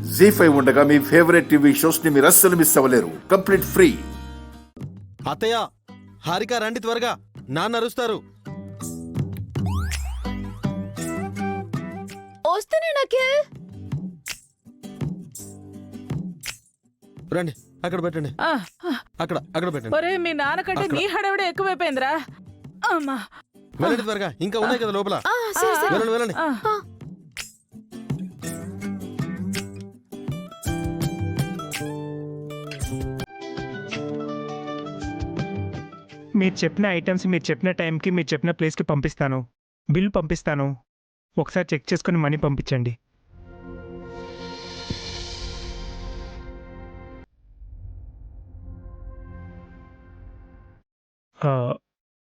జీ5 ఉండగా మీ favourite TV shows ని మీరు అస్సలు మిస్ అవ్వలేరు. Complete free. అత్తయ్య, హారిక రండి త్వరగా, నాన్న అరుస్తారు. రండి, అక్కడ పెట్టండి. అక్కడ పెట్టండి. ఒరే, మీ నాన్నకంటే నీ హడావిడే ఎక్కువైపోయిందిరా. అమ్మా, వెళ్ళండి త్వరగా, ఇంకా ఉన్నాయి కదా లోపల. వెళ్ళండి వెళ్ళండి. మీరు చెప్పిన ఐటమ్స్ మీరు చెప్పిన టైంకి మీరు చెప్పిన ప్లేస్కి పంపిస్తాను. బిల్ పంపిస్తాను. ఒకసారి చెక్ చేసుకుని మనీ పంపించండి.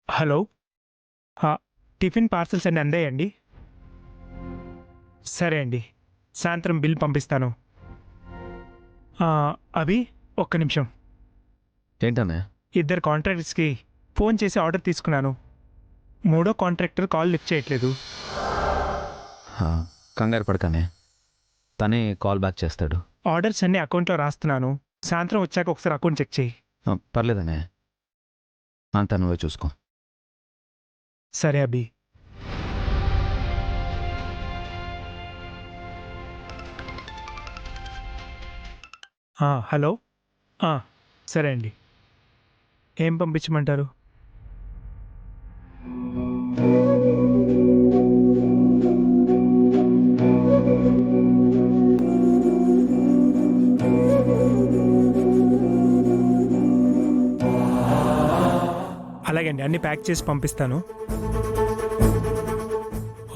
హలో, టిఫిన్ పార్సల్స్ అన్నీ అందాయండి? సరే అండి, సాయంత్రం బిల్ పంపిస్తాను. అవి ఒక్క నిమిషం. ఏంటన్నా? ఇద్దరు కాంట్రాక్టర్స్కి ఫోన్ చేసి ఆర్డర్ తీసుకున్నాను. మూడో కాంట్రాక్టర్ కాల్ లిఫ్ట్ చేయట్లేదు. కంగారు పడకనే, తనే కాల్ బ్యాక్ చేస్తాడు. ఆర్డర్స్ అన్నీ అకౌంట్లో రాస్తున్నాను. సాయంత్రం వచ్చాక ఒకసారి అకౌంట్ చెక్ చేయి. పర్లేదనే, అంతా నువ్వే చూసుకో. సరే అభి. హలో, సరే అండి. ఏం పంపించమంటారు? అలాగే అండి, అన్నీ ప్యాక్ చేసి పంపిస్తాను.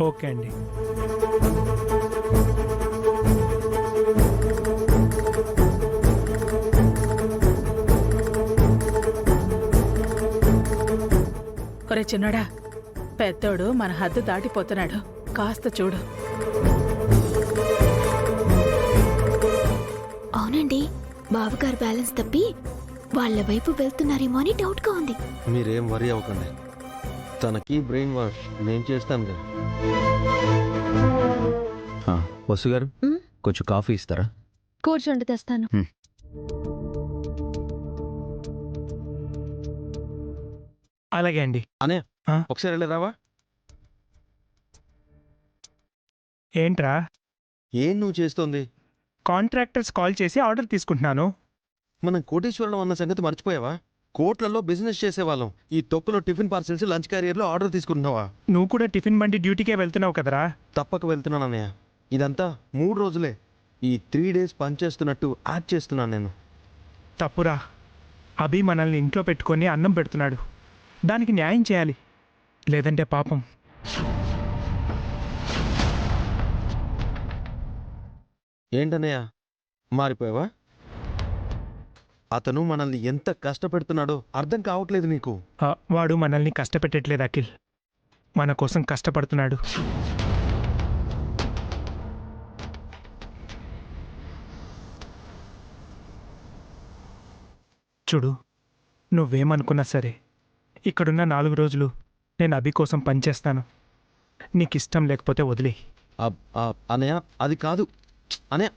ఓకే అండి. ఒరే చిన్నడా, పెద్దోడు మన హద్దు దాటిపోతున్నాడు, కాస్త చూడు. అవునండి, బావగారు బ్యాలెన్స్ తప్పి వాళ్ళ వైపు వెళ్తున్నారేమో అని డౌట్ గా ఉంది. మీరేం వరి అవ్వకండి, తనకి బ్రెయిన్ వాష్ నేను చేస్తాను కదా. వసు గారు, కొంచెం కాఫీ ఇస్తారా? కూర్చోండి, తెస్తాను. అలాగే అండి. అనే ఒకసారి వెళ్ళి రావా? ఏంట్రా? ఏం నువ్వు చేస్తోంది? కాంట్రాక్టర్స్ కాల్ చేసి ఆర్డర్ తీసుకుంటున్నాను. మనం కోటేశ్వరంలో అన్న సంగతి మర్చిపోయావా? కోట్లలో బిజినెస్ చేసేవాళ్ళం. ఈ తొక్కులో టిఫిన్ పార్సల్స్, లంచ్ క్యారియర్లో ఆర్డర్ తీసుకుంటున్నావా? నువ్వు కూడా టిఫిన్ బండి డ్యూటీకే వెళ్తున్నావు కదరా? తప్పక వెళ్తున్నాను అన్నయ్య. ఇదంతా 3 రోజులే. ఈ 3 days పనిచేస్తున్నట్టు యాక్ట్ చేస్తున్నాను నేను. తప్పురా. అభి మనల్ని ఇంట్లో పెట్టుకొని అన్నం పెడుతున్నాడు. దానికి న్యాయం చేయాలి, లేదంటే పాపం. ఏంటన్నయ్య, మారిపోయావా? అతను మనల్ని ఎంత కష్టపెడుతున్నాడో అర్థం కావట్లేదు నీకు? వాడు మనల్ని కష్టపెట్టట్లేదు అఖిల్, మన కోసం కష్టపడుతున్నాడు. చూడు, నువ్వేమనుకున్నా సరే, ఇక్కడున్న 4 రోజులు నేను అభి కోసం పనిచేస్తాను. నీకు ఇష్టం లేకపోతే వదిలే. అనయ్య, అది కాదు అనయ్య.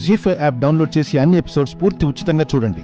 జీ5 యాప్ డౌన్లోడ్ చేసి అన్ని ఎపిసోడ్స్ పూర్తి ఉచితంగా చూడండి.